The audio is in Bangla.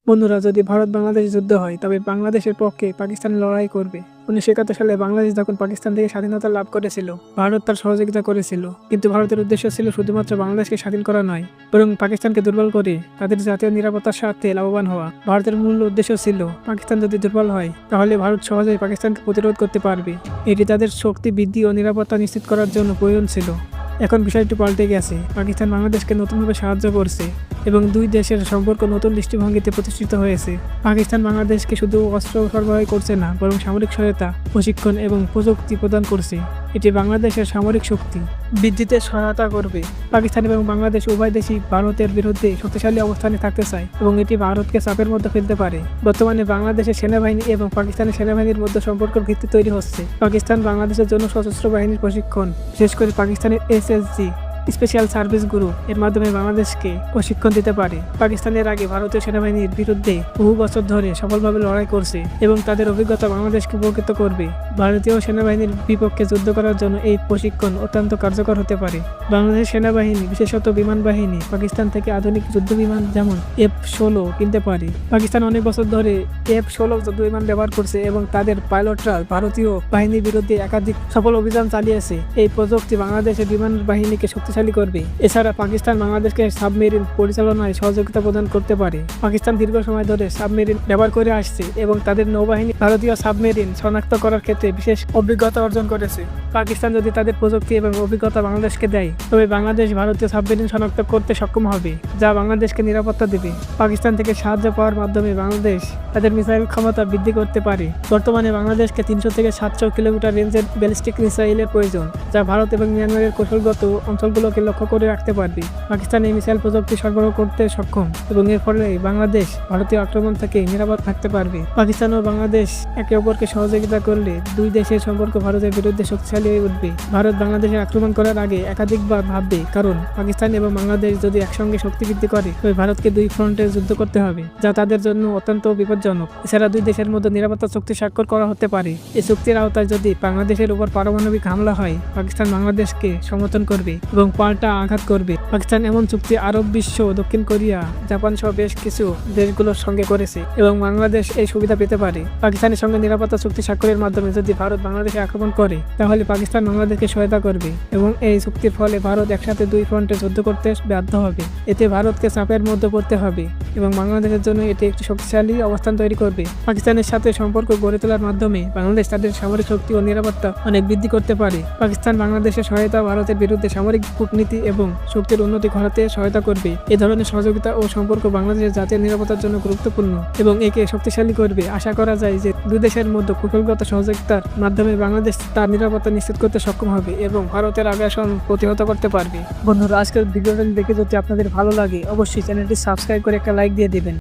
বন্ধুরা, যদি ভারত বাংলাদেশ যুদ্ধ হয় তবে বাংলাদেশের পক্ষে পাকিস্তান লড়াই করবে। 1971 সালে বাংলাদেশ যখন পাকিস্তান থেকে স্বাধীনতা লাভ করেছিল, ভারত তার সহযোগিতা করেছিল। কিন্তু ভারতের উদ্দেশ্য ছিল শুধুমাত্র বাংলাদেশকে স্বাধীন করা নয়, বরং পাকিস্তানকে দুর্বল করে তাদের জাতীয় নিরাপত্তার স্বার্থে লাভবান হওয়া। ভারতের মূল উদ্দেশ্য ছিল পাকিস্তান যদি দুর্বল হয় তাহলে ভারত সহজেই পাকিস্তানকে প্রতিরোধ করতে পারবে। এটি তাদের শক্তি বৃদ্ধি ও নিরাপত্তা নিশ্চিত করার জন্য প্রয়োজন ছিল। এখন বিষয়টি পাল্টে গেছে। পাকিস্তান বাংলাদেশকে নতুনভাবে সাহায্য করছে এবং দুই দেশের সম্পর্ক নতুন দৃষ্টিভঙ্গিতে প্রতিষ্ঠিত হয়েছে। পাকিস্তান বাংলাদেশকে শুধু অস্ত্র সরবরাহ করছে না, বরং সামরিক সহায়তা, প্রশিক্ষণ এবং প্রযুক্তি প্রদান করছে। এটি বাংলাদেশের সামরিক শক্তি বৃদ্ধিতে সহায়তা করবে। পাকিস্তান এবং বাংলাদেশ উভয় দেশই ভারতের বিরুদ্ধে শক্তিশালী অবস্থানে থাকতে চায় এবং এটি ভারতকে চাপের মধ্যে ফেলতে পারে। বর্তমানে বাংলাদেশের সেনাবাহিনী এবং পাকিস্তানের সেনাবাহিনীর মধ্যে সম্পর্কের ভিত্তি তৈরি হচ্ছে। পাকিস্তান বাংলাদেশের জন্য সশস্ত্র বাহিনীর প্রশিক্ষণ, বিশেষ করে পাকিস্তানের SSG স্পেশাল সার্ভিস গ্রুপ এর মাধ্যমে বাংলাদেশকে প্রশিক্ষণ দিতে পারে। পাকিস্তানের আগে ভারতীয় সেনাবাহিনীর বিরুদ্ধে বহু বছর ধরে সফলভাবে লড়াই করছে এবং তাদের অভিজ্ঞতা বাংলাদেশকে উপকৃত করবে। ভারতীয় সেনাবাহিনীর বিপক্ষে যুদ্ধ করার জন্য এই প্রশিক্ষণ অত্যন্ত কার্যকর হতে পারে। বাংলাদেশ সেনাবাহিনী, বিশেষত বিমান বাহিনী, পাকিস্তান থেকে আধুনিক যুদ্ধ বিমান যেমন F-16 কিনতে পারে। পাকিস্তান অনেক বছর ধরে F-16 যুদ্ধ বিমান ব্যবহার করছে এবং তাদের পাইলটরা ভারতীয় বাহিনীর বিরুদ্ধে একাধিক সফল অভিযান চালিয়েছে। এই প্রযুক্তি বাংলাদেশের বিমান বাহিনীকে শক্তিশালী করবে। এছাড়া পাকিস্তান বাংলাদেশকে সাবমেরিন পরিচালনায় সহযোগিতা প্রদান করতে পারে। পাকিস্তান দীর্ঘ সময় ধরে সাবমেরিন ব্যবহার করে আসছে এবং তাদের নৌবাহিনী ভারতীয় সাবমেরিন শনাক্ত করার ক্ষেত্রে বিশেষ অভিজ্ঞতা অর্জন করেছে। পাকিস্তান যদি তাদের প্রযুক্তি এবং অভিজ্ঞতা বাংলাদেশকে দেয় তবে বাংলাদেশ ভারতীয় সাবমেরিন শনাক্ত করতে সক্ষম হবে, যা বাংলাদেশকে নিরাপত্তা দেবে। পাকিস্তান থেকে সাহায্য পাওয়ার মাধ্যমে বাংলাদেশ তাদের মিসাইল ক্ষমতা বৃদ্ধি করতে পারে। বর্তমানে বাংলাদেশকে 300 থেকে 700 কিলোমিটার রেঞ্জের ব্যালিস্টিক মিসাইলের প্রয়োজন, যা ভারত এবং মিয়ানমারের কৌশলগত অঞ্চলগুলোকে লক্ষ্য করে রাখতে পারবে। পাকিস্তান এই মিসাইল প্রযুক্তি সরবরাহ করতে সক্ষম এবং এর ফলে বাংলাদেশ ভারতীয় আক্রমণ থেকে নিরাপদ থাকতে পারবে। পাকিস্তান ও বাংলাদেশ একে অপরকে সহযোগিতা করলে দুই দেশের সম্পর্ক ভারতের বিরুদ্ধে শক্তিশালী হয়ে উঠবে। ভারত বাংলাদেশের আক্রমণ করার আগে একাধিকবার ভাববে, কারণ পাকিস্তান এবং বাংলাদেশ যদি একসঙ্গে শক্তি বৃদ্ধি করে তবে ভারতকে দুই ফ্রন্টে যুদ্ধ করতে হবে, যা তাদের জন্য অত্যন্ত বিপজ্জনক। এছাড়া দুই দেশের মধ্যে নিরাপত্তা চুক্তি স্বাক্ষর করা হতে পারে। এই চুক্তির আওতায় যদি বাংলাদেশের উপর পারমাণবিক হামলা হয়, পাকিস্তান বাংলাদেশকে সমর্থন করবে এবং পাল্টা আঘাত করবে। পাকিস্তান এমন চুক্তি আরব বিশ্ব, দক্ষিণ কোরিয়া, জাপান সহ বেশ কিছু দেশগুলোর সঙ্গে করেছে এবং বাংলাদেশ এই সুবিধা পেতে পারে। পাকিস্তানের সঙ্গে নিরাপত্তা চুক্তি স্বাক্ষরের মাধ্যমে যদি ভারত বাংলাদেশে আক্রমণ করে তাহলে পাকিস্তান বাংলাদেশকে সহায়তা করবে এবং এই চুক্তির ফলে ভারত একসাথে দুই ফ্রন্টে যুদ্ধ করতে বাধ্য হবে। এতে ভারতকে চাপের মধ্যে পড়তে হবে এবং বাংলাদেশের জন্য এটি একটি শক্তিশালী অবস্থান তৈরি করবে। পাকিস্তানের সাথে সম্পর্ক গড়ে তোলার মাধ্যমে বাংলাদেশ তাদের সামরিক শক্তি ও নিরাপত্তা অনেক বৃদ্ধি করতে পারে। পাকিস্তান বাংলাদেশের সহায়তা ভারতের বিরুদ্ধে সামরিক কূটনীতি এবং শক্তির উন্নতি ঘটাতে সহায়তা করবে। এই ধরনের সহযোগিতা ও সম্পর্ক বাংলাদেশের জাতীয় নিরাপত্তার জন্য গুরুত্বপূর্ণ এবং একে শক্তিশালী করবে। আশা করা যায় যে দুই দেশের মধ্যে কৌশলগত সহযোগিতার মাধ্যমে বাংলাদেশ তার নিরাপত্তা নিশ্চিত করতে সক্ষম হবে এবং ভারতের আগ্রাসন প্রতিহত করতে পারবে। বন্ধুরা, আজকের ভিডিওটা দেখে যদি আপনাদের ভালো লাগে অবশ্যই চ্যানেলটি সাবস্ক্রাইব করে একটা লাইক দিয়ে দিবেন।